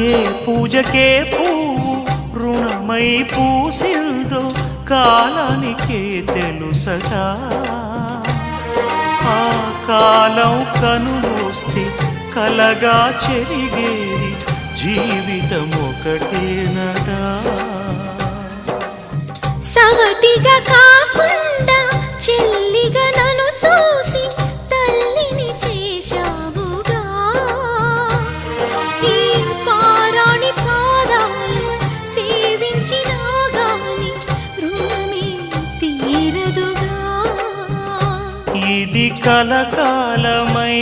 ఏ పూజకే పువ్వు రుణమై పూసిందో కాలానికే తెలుసగా ఆ కాలం కనుమూస్తే కలగా చెరిగేది జీవితం ఒకటేనడా సవటిగా కాకుండా చెల్లిగా నన్ను చూసి తల్లిని చేశావుగా ఈ పారాణి పాదాలు సేవించినా గాని రుణమే తీరదుగా ఇది కలకాలమై